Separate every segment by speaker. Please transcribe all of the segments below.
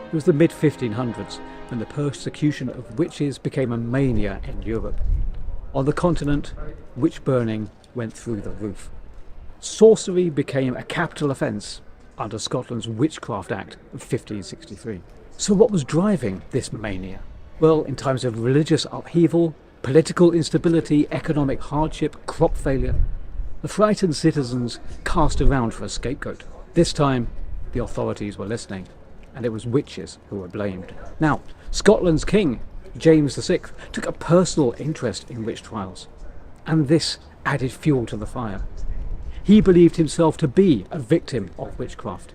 Speaker 1: It was the mid-1500s when the persecution of witches became a mania in Europe. On the continent, witch burning went through the roof. Sorcery became a capital offence under Scotland's Witchcraft Act of 1563. So what was driving this mania? Well, in times of religious upheaval, political instability, economic hardship, crop failure, the frightened citizens cast around for a scapegoat. This time, the authorities were listening, and it was witches who were blamed. Now, Scotland's king, James VI, took a personal interest in witch trials, and this added fuel to the fire. He believed himself to be a victim of witchcraft,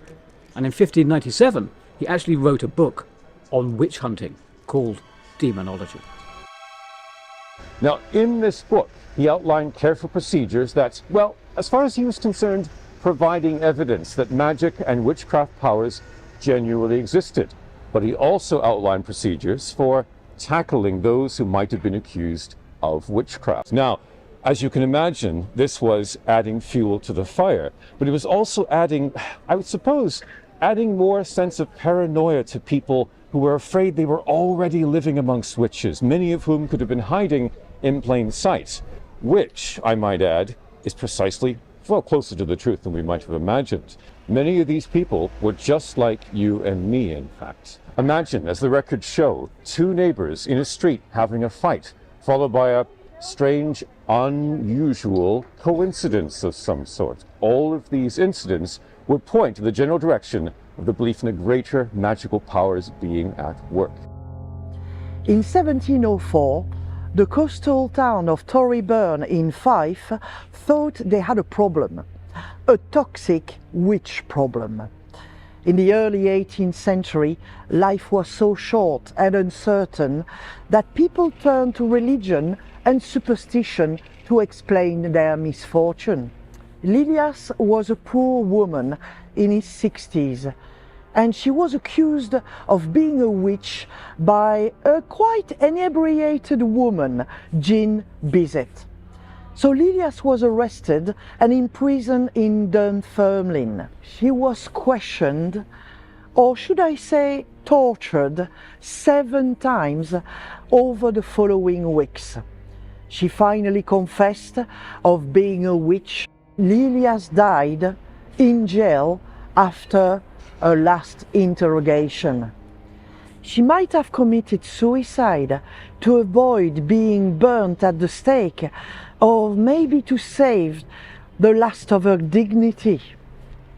Speaker 1: and in 1597 he actually wrote a book on witch hunting called Daemonologie.
Speaker 2: Now, in this book, he outlined careful procedures that, well, as far as he was concerned, providing evidence that magic and witchcraft powers genuinely existed. But he also outlined procedures for tackling those who might have been accused of witchcraft. Now, as you can imagine, this was adding fuel to the fire, but it was also adding, I would suppose, adding more sense of paranoia to people who were afraid they were already living amongst witches, many of whom could have been hiding in plain sight, which, I might add, is precisely, well, closer to the truth than we might have imagined. Many of these people were just like you and me, in fact. Imagine, as the records show, two neighbors in a street having a fight, followed by a strange, unusual coincidence of some sort. All of these incidents would point to the general direction of the belief in the greater magical powers being at work.
Speaker 3: In 1704, the coastal town of Torryburn in Fife thought they had a problem, a toxic witch problem. In the early 18th century, life was so short and uncertain that people turned to religion and superstition to explain their misfortune. Lilias was a poor woman in his 60s, and she was accused of being a witch by a quite inebriated woman, Jean Bizet. So Lilias was arrested and imprisoned in Dunfermline. She was questioned, or should I say tortured, 7 times over the following weeks. She finally confessed of being a witch. Lilias died in jail after her last interrogation. She might have committed suicide to avoid being burnt at the stake, or maybe to save the last of her dignity.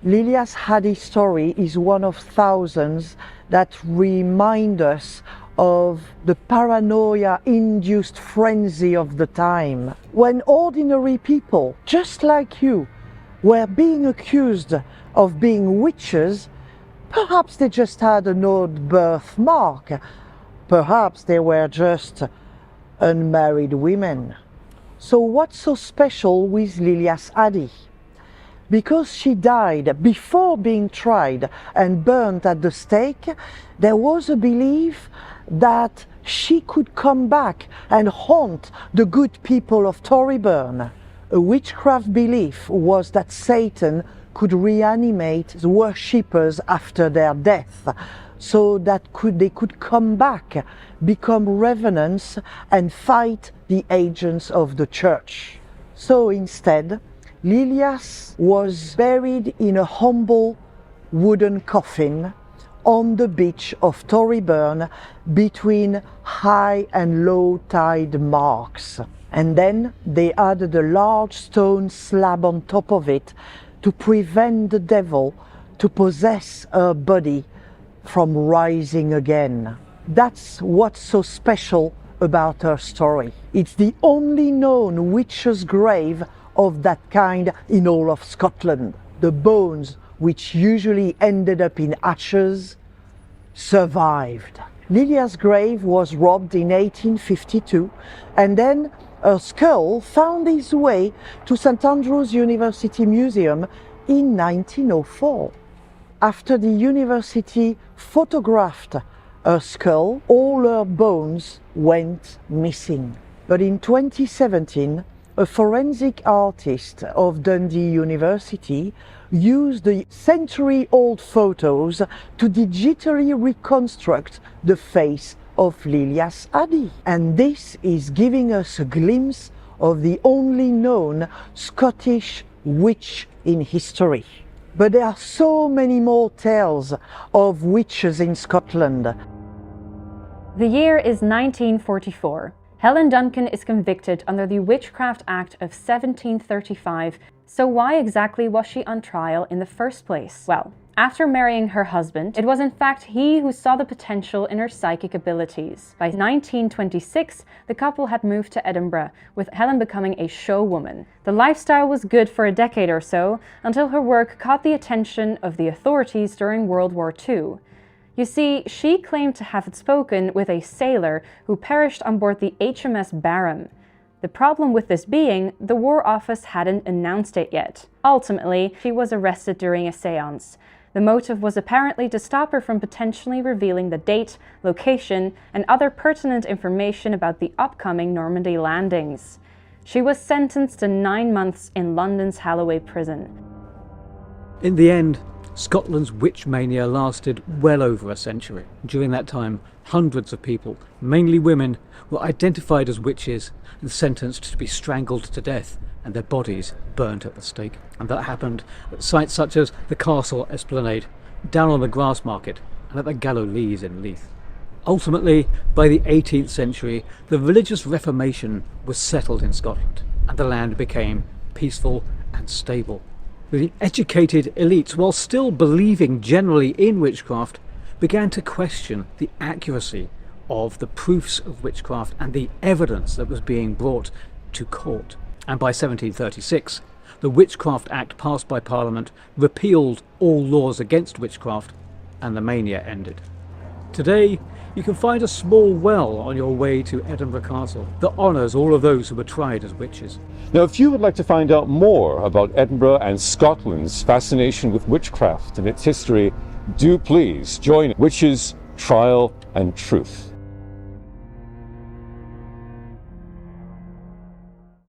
Speaker 3: Lilias Adie's story is one of thousands that remind us of the paranoia-induced frenzy of the time, when ordinary people, just like you, were being accused of being witches. Perhaps they just had an odd birthmark. Perhaps they were just unmarried women. So what's so special with Lilias Adie? Because she died before being tried and burnt at the stake, there was a belief that she could come back and haunt the good people of Torryburn. A witchcraft belief was that Satan could reanimate the worshippers after their death, so that they could come back, become revenants, and fight the agents of the church. So instead, Lilias was buried in a humble wooden coffin on the beach of Torryburn between high and low tide marks. And then they added a large stone slab on top of it to prevent the devil to possess her body from rising again. That's what's so special about her story. It's the only known witch's grave of that kind in all of Scotland. The bones, which usually ended up in ashes, survived. Lilias' grave was robbed in 1852, and then her skull found its way to St Andrews University Museum in 1904. After the university photographed her skull, all her bones went missing. But in 2017, a forensic artist of Dundee University used the century-old photos to digitally reconstruct the face of Lilias Adie. And this is giving us a glimpse of the only known Scottish witch in history. But there are so many more tales of witches in Scotland.
Speaker 4: The year is 1944. Helen Duncan is convicted under the Witchcraft Act of 1735. So why exactly was she on trial in the first place? Well, after marrying her husband, it was in fact he who saw the potential in her psychic abilities. By 1926, the couple had moved to Edinburgh, with Helen becoming a showwoman. The lifestyle was good for a decade or so, until her work caught the attention of the authorities during World War II. You see, she claimed to have spoken with a sailor who perished on board the HMS Barham. The problem with this being, the War Office hadn't announced it yet. Ultimately, she was arrested during a séance. The motive was apparently to stop her from potentially revealing the date, location, and other pertinent information about the upcoming Normandy landings. She was sentenced to 9 months in London's Holloway prison.
Speaker 1: In the end, Scotland's witch mania lasted well over a century. During that time, hundreds of people, mainly women, were identified as witches and sentenced to be strangled to death and their bodies burnt at the stake. And that happened at sites such as the Castle Esplanade, down on the Grassmarket, and at the Gallows in Leith. Ultimately, by the 18th century, the religious Reformation was settled in Scotland, and the land became peaceful and stable. The educated elites, while still believing generally in witchcraft, began to question the accuracy of the proofs of witchcraft and the evidence that was being brought to court. And by 1736, the Witchcraft Act passed by Parliament repealed all laws against witchcraft, and the mania ended. Today, you can find a small well on your way to Edinburgh Castle that honours all of those who were tried as witches.
Speaker 2: Now, if you would like to find out more about Edinburgh and Scotland's fascination with witchcraft and its history, do please join Witches, Trial and Truth.